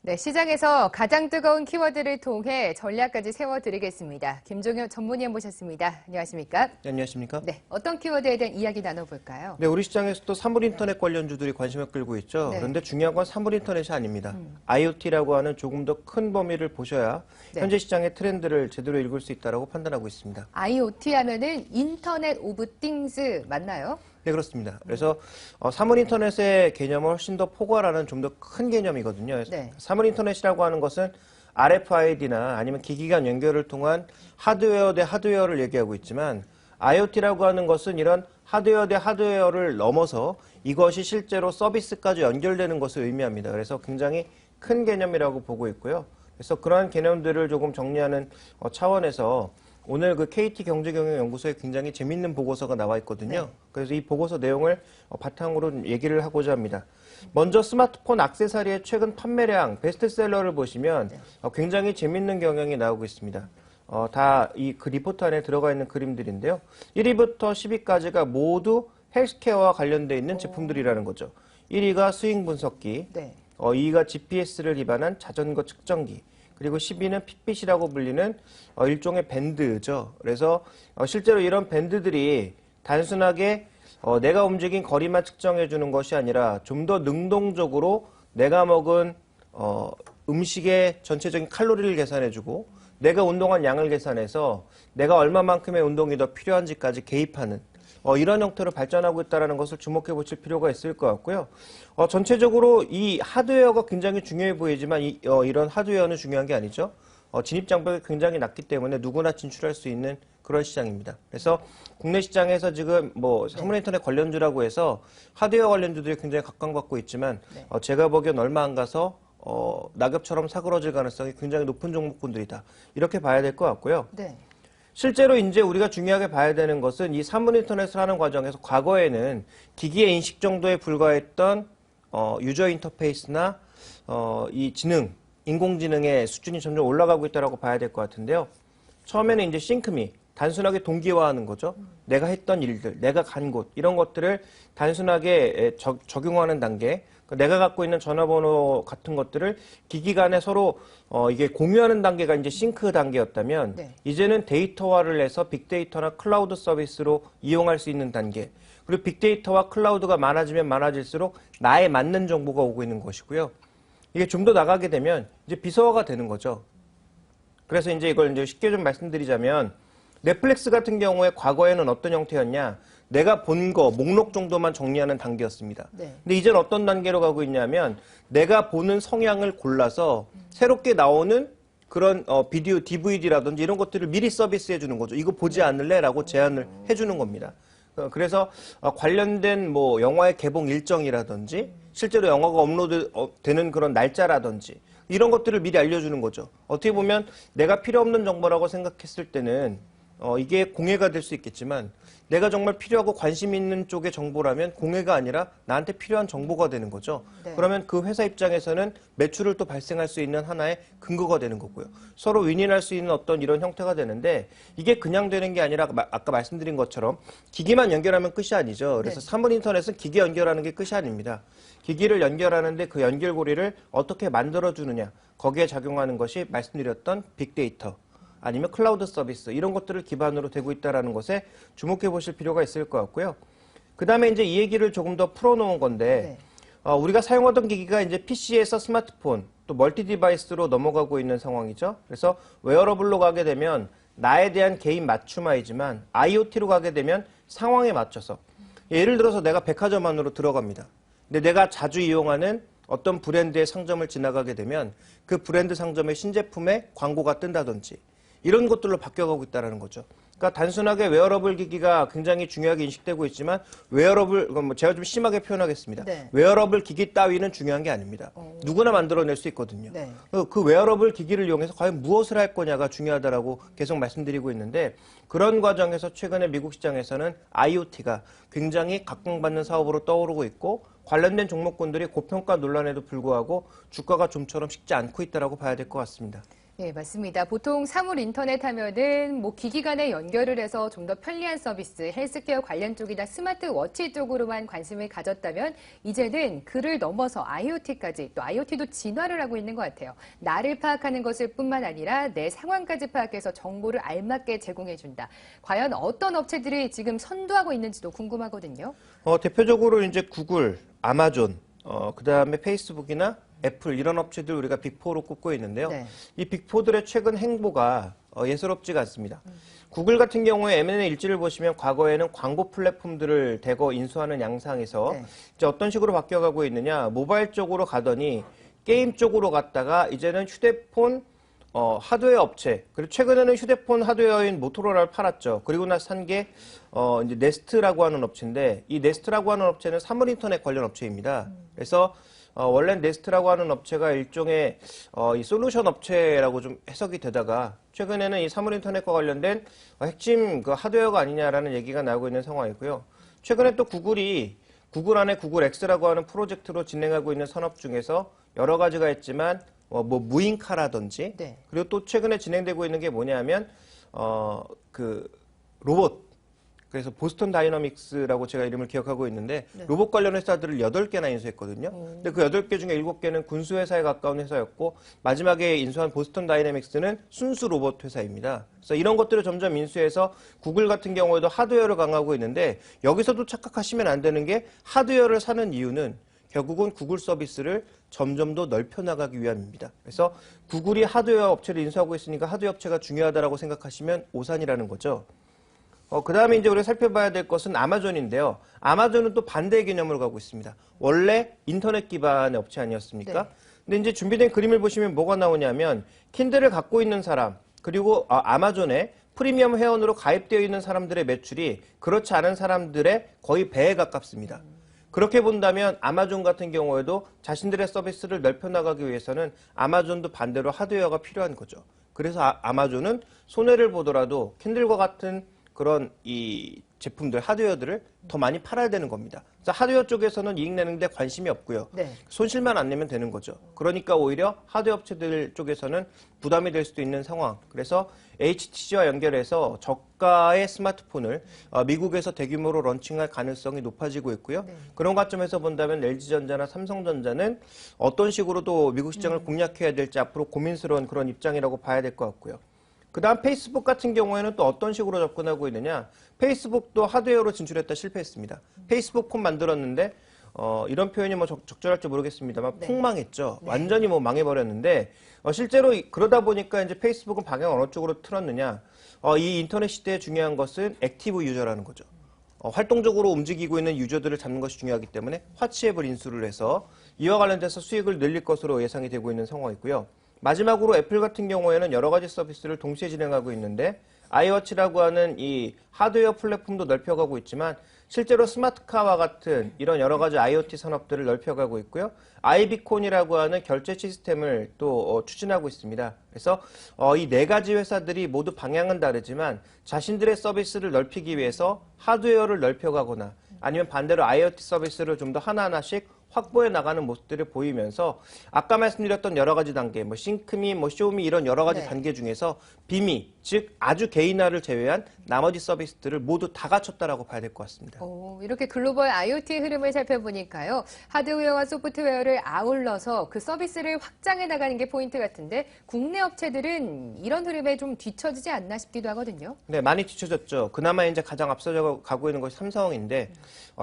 네, 시장에서 가장 뜨거운 키워드를 통해 전략까지 세워드리겠습니다. 김종현 전문위원 모셨습니다. 안녕하십니까? 네, 안녕하십니까? 네, 어떤 키워드에 대한 이야기 나눠볼까요? 네, 우리 시장에서도 사물인터넷 관련주들이 관심을 끌고 있죠. 네. 그런데 중요한 건 사물인터넷이 아닙니다. IoT라고 하는 조금 더 큰 범위를 보셔야 네. 현재 시장의 트렌드를 제대로 읽을 수 있다고 판단하고 있습니다. IoT 하면은 인터넷 오브 띵스 맞나요? 네, 그렇습니다. 그래서 사물인터넷의 개념은 훨씬 더 포괄하는 좀 더 큰 개념이거든요. 네. 사물인터넷이라고 하는 것은 RFID나 아니면 기기 간 연결을 통한 하드웨어 대 하드웨어를 얘기하고 있지만 IoT라고 하는 것은 이런 하드웨어 대 하드웨어를 넘어서 이것이 실제로 서비스까지 연결되는 것을 의미합니다. 그래서 굉장히 큰 개념이라고 보고 있고요. 그래서 그러한 개념들을 조금 정리하는 차원에서 오늘 그 KT경제경영연구소에 굉장히 재밌는 보고서가 나와 있거든요. 네. 그래서 이 보고서 내용을 바탕으로 얘기를 하고자 합니다. 먼저 스마트폰 액세서리의 최근 판매량 베스트셀러를 보시면 굉장히 재밌는 경향이 나오고 있습니다. 다 이 그 리포트 안에 들어가 있는 그림들인데요. 1위부터 10위까지가 모두 헬스케어와 관련되어 있는 제품들이라는 거죠. 1위가 스윙 분석기, 네. 2위가 GPS를 기반한 자전거 측정기, 그리고 10위는 핏빛이라고 불리는 일종의 밴드죠. 그래서 실제로 이런 밴드들이 단순하게 내가 움직인 거리만 측정해 주는 것이 아니라 좀 더 능동적으로 내가 먹은 음식의 전체적인 칼로리를 계산해 주고 내가 운동한 양을 계산해서 내가 얼마만큼의 운동이 더 필요한지까지 개입하는 이런 형태로 발전하고 있다는 것을 주목해 보실 필요가 있을 것 같고요. 전체적으로 이 하드웨어가 굉장히 중요해 보이지만 이런 하드웨어는 중요한 게 아니죠. 진입 장벽이 굉장히 낮기 때문에 누구나 진출할 수 있는 그런 시장입니다. 그래서 국내 시장에서 지금 뭐 사물인터넷 관련주라고 해서 하드웨어 관련주들이 굉장히 각광받고 있지만 제가 보기엔 얼마 안 가서 낙엽처럼 사그러질 가능성이 굉장히 높은 종목군들이다. 이렇게 봐야 될 것 같고요. 네. 실제로 이제 우리가 중요하게 봐야 되는 것은 이 사물인터넷을 하는 과정에서 과거에는 기기의 인식 정도에 불과했던 유저 인터페이스나 이 인공지능의 수준이 점점 올라가고 있다고 봐야 될 것 같은데요. 처음에는 이제 싱크미, 단순하게 동기화하는 거죠. 내가 했던 일들, 내가 간 곳, 이런 것들을 단순하게 적용하는 단계, 내가 갖고 있는 전화번호 같은 것들을 기기 간에 서로 이게 공유하는 단계가 이제 싱크 단계였다면 네. 이제는 데이터화를 해서 빅데이터나 클라우드 서비스로 이용할 수 있는 단계. 그리고 빅데이터와 클라우드가 많아지면 많아질수록 나에 맞는 정보가 오고 있는 것이고요. 이게 좀 더 나가게 되면 이제 비서화가 되는 거죠. 그래서 이제 이걸 이제 쉽게 좀 말씀드리자면 넷플릭스 같은 경우에 과거에는 어떤 형태였냐? 내가 본 거 목록 정도만 정리하는 단계였습니다. 네. 근데 이제는 어떤 단계로 가고 있냐면 내가 보는 성향을 골라서 새롭게 나오는 그런 비디오 DVD라든지 이런 것들을 미리 서비스해 주는 거죠. 이거 보지 않을래라고 제안을 해 주는 겁니다. 그래서 관련된 뭐 영화의 개봉 일정이라든지 실제로 영화가 업로드 되는 그런 날짜라든지 이런 것들을 미리 알려주는 거죠. 어떻게 보면 내가 필요 없는 정보라고 생각했을 때는 이게 공해가 될 수 있겠지만 내가 정말 필요하고 관심 있는 쪽의 정보라면 공해가 아니라 나한테 필요한 정보가 되는 거죠. 네. 그러면 그 회사 입장에서는 매출을 또 발생할 수 있는 하나의 근거가 되는 거고요. 서로 윈윈할 수 있는 어떤 이런 형태가 되는데 이게 그냥 되는 게 아니라 아까 말씀드린 것처럼 기기만 연결하면 끝이 아니죠. 그래서 네. 사물인터넷은 기기 연결하는 게 끝이 아닙니다. 기기를 연결하는데 그 연결고리를 어떻게 만들어주느냐 거기에 작용하는 것이 말씀드렸던 빅데이터 아니면 클라우드 서비스 이런 것들을 기반으로 되고 있다는 것에 주목해 보실 필요가 있을 것 같고요. 그 다음에 이제 이 얘기를 조금 더 풀어놓은 건데 우리가 사용하던 기기가 이제 PC에서 스마트폰 또 멀티 디바이스로 넘어가고 있는 상황이죠. 그래서 웨어러블로 가게 되면 나에 대한 개인 맞춤화이지만 IoT로 가게 되면 상황에 맞춰서 예를 들어서 내가 백화점 안으로 들어갑니다. 근데 내가 자주 이용하는 어떤 브랜드의 상점을 지나가게 되면 그 브랜드 상점의 신제품에 광고가 뜬다든지 이런 것들로 바뀌어가고 있다는 거죠. 그러니까 단순하게 웨어러블 기기가 굉장히 중요하게 인식되고 있지만 웨어러블, 제가 좀 심하게 표현하겠습니다. 네. 웨어러블 기기 따위는 중요한 게 아닙니다. 누구나 만들어낼 수 있거든요. 네. 그 웨어러블 기기를 이용해서 과연 무엇을 할 거냐가 중요하다라고 계속 말씀드리고 있는데 그런 과정에서 최근에 미국 시장에서는 IoT가 굉장히 각광받는 사업으로 떠오르고 있고 관련된 종목군들이 고평가 논란에도 불구하고 주가가 좀처럼 식지 않고 있다라고 봐야 될 것 같습니다. 네, 맞습니다. 보통 사물 인터넷 하면은 뭐 기기 간에 연결을 해서 좀 더 편리한 서비스, 헬스케어 관련 쪽이나 스마트워치 쪽으로만 관심을 가졌다면 이제는 그를 넘어서 IoT까지 또 IoT도 진화를 하고 있는 것 같아요. 나를 파악하는 것을 뿐만 아니라 내 상황까지 파악해서 정보를 알맞게 제공해준다. 과연 어떤 업체들이 지금 선도하고 있는지도 궁금하거든요. 대표적으로 이제 구글, 아마존, 그다음에 페이스북이나 애플 이런 업체들 우리가 빅4로 꼽고 있는데요. 네. 이 빅4들의 최근 행보가 예사롭지가 않습니다. 구글 같은 경우에 M&A 일지를 보시면 과거에는 광고 플랫폼들을 대거 인수하는 양상에서 네. 이제 어떤 식으로 바뀌어가고 있느냐, 모바일 쪽으로 가더니 게임 쪽으로 갔다가 이제는 휴대폰 하드웨어 업체, 그리고 최근에는 휴대폰 하드웨어인 모토로라를 팔았죠. 그리고 나서 산 게, 이제 네스트라고 하는 업체인데, 이 네스트라고 하는 업체는 사물 인터넷 관련 업체입니다. 그래서, 원래 네스트라고 하는 업체가 일종의, 이 솔루션 업체라고 좀 해석이 되다가, 최근에는 이 사물 인터넷과 관련된 핵심 그 하드웨어가 아니냐라는 얘기가 나오고 있는 상황이고요. 최근에 또 구글이 구글 안에 구글 X라고 하는 프로젝트로 진행하고 있는 산업 중에서 여러 가지가 있지만, 뭐 무인카라든지 네. 그리고 또 최근에 진행되고 있는 게 뭐냐면 그 로봇, 그래서 보스턴 다이너믹스라고 제가 이름을 기억하고 있는데 네. 로봇 관련 회사들을 8개나 인수했거든요. 근데 그 8개 중에 7개는 군수 회사에 가까운 회사였고 마지막에 인수한 보스턴 다이너믹스는 순수 로봇 회사입니다. 그래서 이런 것들을 점점 인수해서 구글 같은 경우에도 하드웨어를 강화하고 있는데 여기서도 착각하시면 안 되는 게 하드웨어를 사는 이유는 결국은 구글 서비스를 점점 더 넓혀 나가기 위함입니다. 그래서 구글이 하드웨어 업체를 인수하고 있으니까 하드웨어 업체가 중요하다고 생각하시면 오산이라는 거죠. 그 다음에 이제 우리가 살펴봐야 될 것은 아마존인데요. 아마존은 또 반대의 개념으로 가고 있습니다. 원래 인터넷 기반의 업체 아니었습니까? 네. 근데 이제 준비된 그림을 보시면 뭐가 나오냐면 킨들을 갖고 있는 사람, 그리고 아마존에 프리미엄 회원으로 가입되어 있는 사람들의 매출이 그렇지 않은 사람들의 거의 배에 가깝습니다. 그렇게 본다면 아마존 같은 경우에도 자신들의 서비스를 넓혀나가기 위해서는 아마존도 반대로 하드웨어가 필요한 거죠. 그래서 아마존은 손해를 보더라도 킨들과 같은 그런 이 제품들, 하드웨어들을 더 많이 팔아야 되는 겁니다. 그래서 하드웨어 쪽에서는 이익 내는데 관심이 없고요. 네. 손실만 안 내면 되는 거죠. 그러니까 오히려 하드웨어 업체들 쪽에서는 부담이 될 수도 있는 상황. 그래서 HTC와 연결해서 저가의 스마트폰을 미국에서 대규모로 런칭할 가능성이 높아지고 있고요. 네. 그런 관점에서 본다면 LG전자나 삼성전자는 어떤 식으로 또 미국 시장을 공략해야 될지 앞으로 고민스러운 그런 입장이라고 봐야 될 것 같고요. 그 다음 페이스북 같은 경우에는 또 어떤 식으로 접근하고 있느냐. 페이스북도 하드웨어로 진출했다 실패했습니다. 페이스북 폰 만들었는데 이런 표현이 뭐 적절할지 모르겠습니다만 네. 폭망했죠. 완전히 뭐 망해버렸는데 실제로 그러다 보니까 이제 페이스북은 방향 어느 쪽으로 틀었느냐. 이 인터넷 시대에 중요한 것은 액티브 유저라는 거죠. 활동적으로 움직이고 있는 유저들을 잡는 것이 중요하기 때문에 화치앱을 인수를 해서 이와 관련돼서 수익을 늘릴 것으로 예상이 되고 있는 상황이고요. 마지막으로 애플 같은 경우에는 여러 가지 서비스를 동시에 진행하고 있는데 아이워치라고 하는 이 하드웨어 플랫폼도 넓혀가고 있지만 실제로 스마트카와 같은 이런 여러 가지 IoT 산업들을 넓혀가고 있고요. 아이비콘이라고 하는 결제 시스템을 또 추진하고 있습니다. 그래서 이 4가지 회사들이 모두 방향은 다르지만 자신들의 서비스를 넓히기 위해서 하드웨어를 넓혀가거나 아니면 반대로 IoT 서비스를 좀 더 하나하나씩 확보해 나가는 모습들을 보이면서 아까 말씀드렸던 여러 가지 단계, 뭐 싱크미, 뭐 쇼미 이런 여러 가지 네. 단계 중에서 비미, 즉 아주 개인화를 제외한 나머지 서비스들을 모두 다 갖췄다라고 봐야 될 것 같습니다. 이렇게 글로벌 IoT 흐름을 살펴보니까요. 하드웨어와 소프트웨어를 아울러서 그 서비스를 확장해 나가는 게 포인트 같은데 국내 업체들은 이런 흐름에 좀 뒤처지지 않나 싶기도 하거든요. 네, 많이 뒤쳐졌죠. 그나마 이제 가장 앞서져 가고 있는 것이 삼성인데,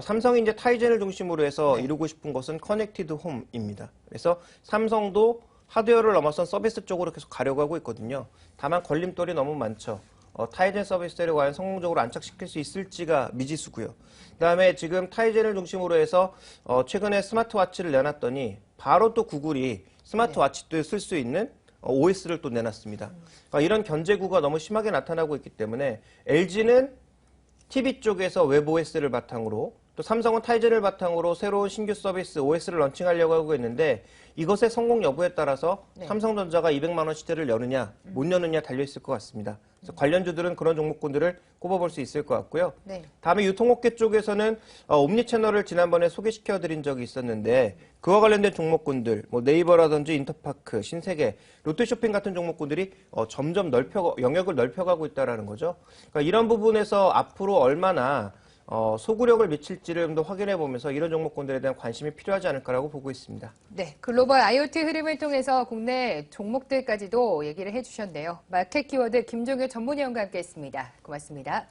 삼성이 이제 타이젠을 중심으로 해서 이루고 싶은 것은 커넥티드 홈입니다. 그래서 삼성도 하드웨어를 넘어선 서비스 쪽으로 계속 가려고 하고 있거든요. 다만 걸림돌이 너무 많죠. 타이젠 서비스를 과연 성공적으로 안착시킬 수 있을지가 미지수고요. 그다음에 지금 타이젠을 중심으로 해서 최근에 스마트워치를 내놨더니 바로 또 구글이 스마트워치도 쓸 수 있는 OS를 또 내놨습니다. 이런 견제구가 너무 심하게 나타나고 있기 때문에 LG는 TV 쪽에서 웹 OS를 바탕으로 또 삼성은 타이즌을 바탕으로 새로운 신규 서비스 OS를 런칭하려고 하고 있는데 이것의 성공 여부에 따라서 네. 삼성전자가 200만 원 시대를 여느냐 못 여느냐 달려 있을 것 같습니다. 그래서 관련주들은 그런 종목군들을 꼽아볼 수 있을 것 같고요. 네. 다음에 유통업계 쪽에서는 옴니채널을 지난번에 소개시켜드린 적이 있었는데 그와 관련된 종목군들, 뭐 네이버라든지 인터파크, 신세계, 롯데쇼핑 같은 종목군들이 점점 영역을 넓혀가고 있다는 거죠. 그러니까 이런 부분에서 앞으로 얼마나 소구력을 미칠지를 좀 더 확인해 보면서 이런 종목군들에 대한 관심이 필요하지 않을까라고 보고 있습니다. 네, 글로벌 IoT 흐름을 통해서 국내 종목들까지도 얘기를 해주셨네요. 마켓 키워드 김종규 전문위원과 함께했습니다. 고맙습니다.